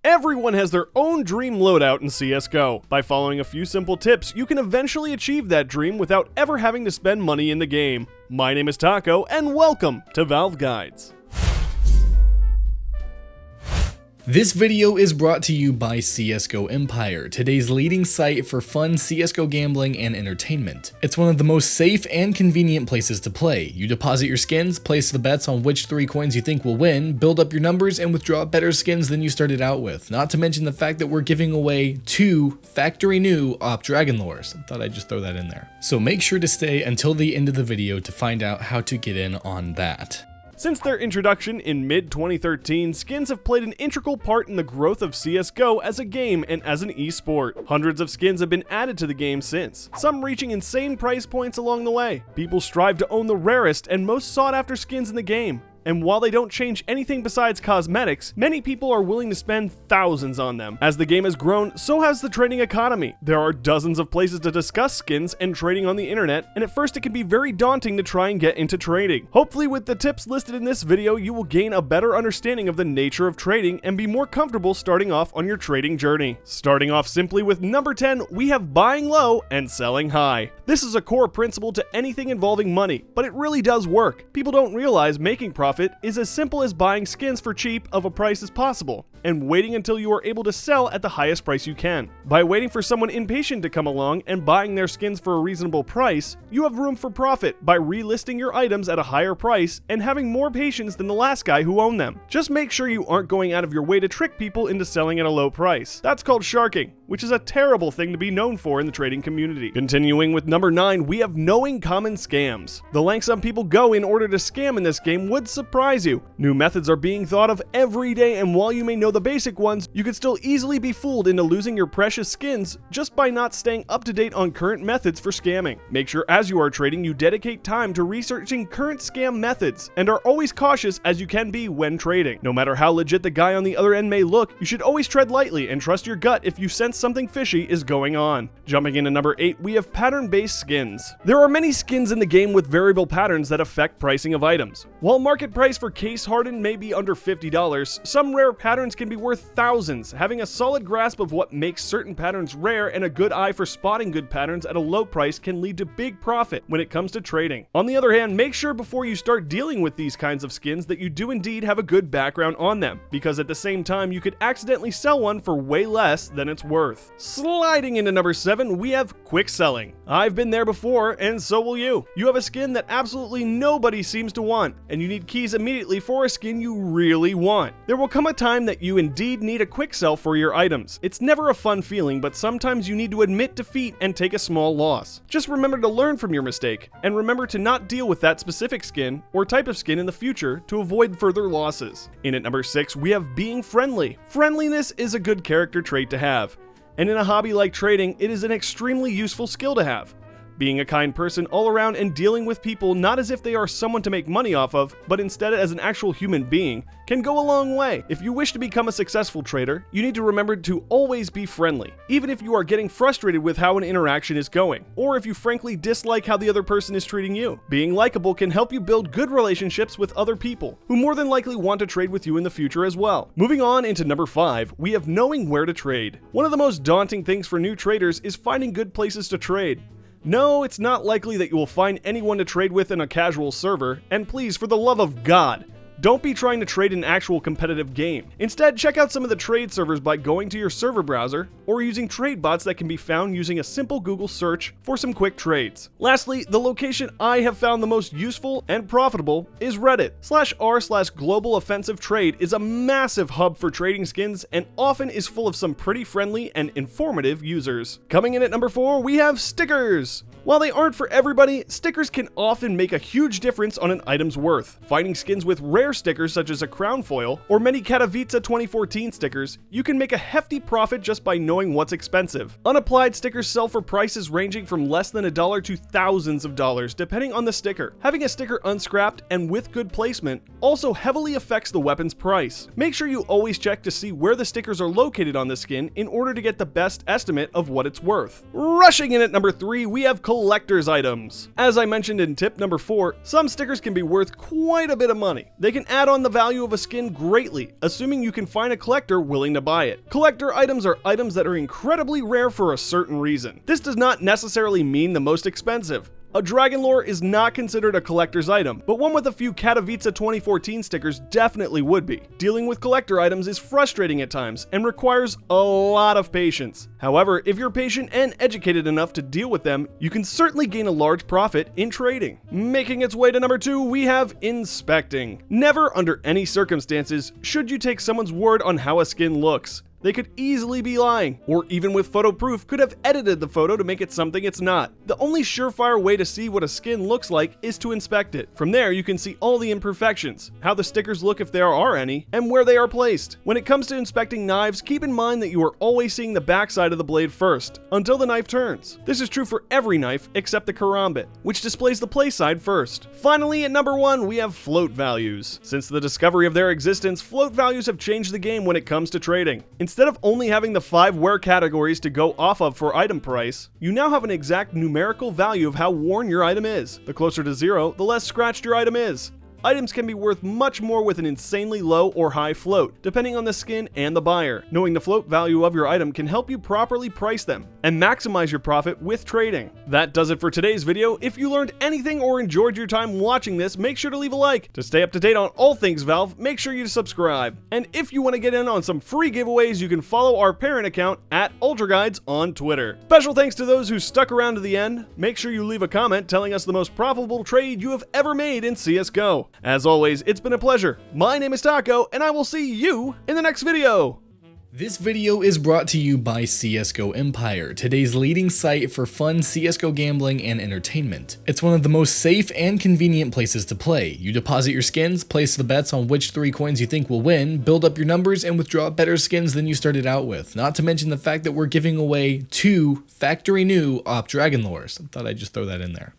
Everyone has their own dream loadout in CSGO. By following a few simple tips, you can eventually achieve that dream without ever having to spend money in the game. My name is Taco, and welcome to Valve Guides. This video is brought to you by CSGO Empire, today's leading site for fun CSGO gambling and entertainment. It's one of the most safe and convenient places to play. You deposit your skins, place the bets on which 3 coins you think will win, build up your numbers, and withdraw better skins than you started out with. Not to mention the fact that we're giving away 2 factory new Op Dragon Lores. I thought I'd just throw that in there. So make sure to stay until the end of the video to find out how to get in on that. Since their introduction in mid-2013, skins have played an integral part in the growth of CSGO as a game and as an esport. Hundreds of skins have been added to the game since, some reaching insane price points along the way. People strive to own the rarest and most sought-after skins in the game. And while they don't change anything besides cosmetics, many people are willing to spend thousands on them. As the game has grown, so has the trading economy. There are dozens of places to discuss skins and trading on the internet, and at first it can be very daunting to try and get into trading. Hopefully with the tips listed in this video, you will gain a better understanding of the nature of trading and be more comfortable starting off on your trading journey. Starting off simply with number 10, we have buying low and selling high. This is a core principle to anything involving money, but it really does work. People don't realize making profit is as simple as buying skins for cheap of a price as possible and waiting until you are able to sell at the highest price you can. By waiting for someone impatient to come along and buying their skins for a reasonable price, you have room for profit by relisting your items at a higher price and having more patience than the last guy who owned them. Just make sure you aren't going out of your way to trick people into selling at a low price. That's called sharking, which is a terrible thing to be known for in the trading community. Continuing with number 9, we have knowing common scams. The lengths some people go in order to scam in this game would surprise you. New methods are being thought of every day, and while you may know the basic ones, you could still easily be fooled into losing your precious skins just by not staying up to date on current methods for scamming. Make sure as you are trading, you dedicate time to researching current scam methods and are always cautious as you can be when trading. No matter how legit the guy on the other end may look, you should always tread lightly and trust your gut if you sense something fishy is going on. Jumping into number 8, we have pattern-based skins. There are many skins in the game with variable patterns that affect pricing of items. While market price for case hardened may be under $50, some rare patterns can be worth thousands. Having a solid grasp of what makes certain patterns rare and a good eye for spotting good patterns at a low price can lead to big profit when it comes to trading. On the other hand, make sure before you start dealing with these kinds of skins that you do indeed have a good background on them, because at the same time you could accidentally sell one for way less than it's worth. Sliding into number 7, we have quick selling. I've been there before, and so will you. You have a skin that absolutely nobody seems to want, and you need keys immediately for a skin you really want. There will come a time that you indeed need a quick sell for your items. It's never a fun feeling, but sometimes you need to admit defeat and take a small loss. Just remember to learn from your mistake, and remember to not deal with that specific skin or type of skin in the future to avoid further losses. In at number 6, we have being friendly. Friendliness is a good character trait to have, and in a hobby like trading, it is an extremely useful skill to have. Being a kind person all around and dealing with people not as if they are someone to make money off of, but instead as an actual human being, can go a long way. If you wish to become a successful trader, you need to remember to always be friendly, even if you are getting frustrated with how an interaction is going, or if you frankly dislike how the other person is treating you. Being likable can help you build good relationships with other people, who more than likely want to trade with you in the future as well. Moving on into number 5, we have knowing where to trade. One of the most daunting things for new traders is finding good places to trade. No, it's not likely that you will find anyone to trade with in a casual server, and please, for the love of God, don't be trying to trade an actual competitive game. Instead, check out some of the trade servers by going to your server browser or using trade bots that can be found using a simple Google search for some quick trades. Lastly, the location I have found the most useful and profitable is Reddit. /r/global offensive trade is a massive hub for trading skins and often is full of some pretty friendly and informative users. Coming in at number 4, we have stickers. While they aren't for everybody, stickers can often make a huge difference on an item's worth. Finding skins with rare stickers such as a crown foil or many Katowice 2014 stickers, you can make a hefty profit just by knowing what's expensive. Unapplied stickers sell for prices ranging from less than $1 to thousands of dollars depending on the sticker. Having a sticker unscrapped and with good placement also heavily affects the weapon's price. Make sure you always check to see where the stickers are located on the skin in order to get the best estimate of what it's worth. Rushing in at number 3, we have collector's items. As I mentioned in tip number 4, some stickers can be worth quite a bit of money. They can can add on the value of a skin greatly, assuming you can find a collector willing to buy it. Collector items are items that are incredibly rare for a certain reason. This does not necessarily mean the most expensive. A Dragon Lore is not considered a collector's item, but one with a few Katowice 2014 stickers definitely would be. Dealing with collector items is frustrating at times and requires a lot of patience. However, if you're patient and educated enough to deal with them, you can certainly gain a large profit in trading. Making its way to number 2, we have inspecting. Never under any circumstances should you take someone's word on how a skin looks. They could easily be lying, or even with photo proof could have edited the photo to make it something it's not. The only surefire way to see what a skin looks like is to inspect it. From there, you can see all the imperfections, how the stickers look if there are any, and where they are placed. When it comes to inspecting knives, keep in mind that you are always seeing the backside of the blade first, until the knife turns. This is true for every knife except the karambit, which displays the play side first. Finally, at number 1, we have float values. Since the discovery of their existence, float values have changed the game when it comes to trading. Instead of only having the 5 wear categories to go off of for item price, you now have an exact numerical value of how worn your item is. The closer to 0, the less scratched your item is. Items can be worth much more with an insanely low or high float, depending on the skin and the buyer. Knowing the float value of your item can help you properly price them and maximize your profit with trading. That does it for today's video. If you learned anything or enjoyed your time watching this, make sure to leave a like. To stay up to date on all things Valve, make sure you subscribe. And if you want to get in on some free giveaways, you can follow our parent account at UltraGuides on Twitter. Special thanks to those who stuck around to the end. Make sure you leave a comment telling us the most profitable trade you have ever made in CSGO. As always, it's been a pleasure. My name is Taco, and I will see you in the next video. This video is brought to you by CSGO Empire, today's leading site for fun CSGO gambling and entertainment. It's one of the most safe and convenient places to play. You deposit your skins, place the bets on which 3 coins you think will win, build up your numbers, and withdraw better skins than you started out with. Not to mention the fact that we're giving away 2 factory new Dragon Lores. I thought I'd just throw that in there.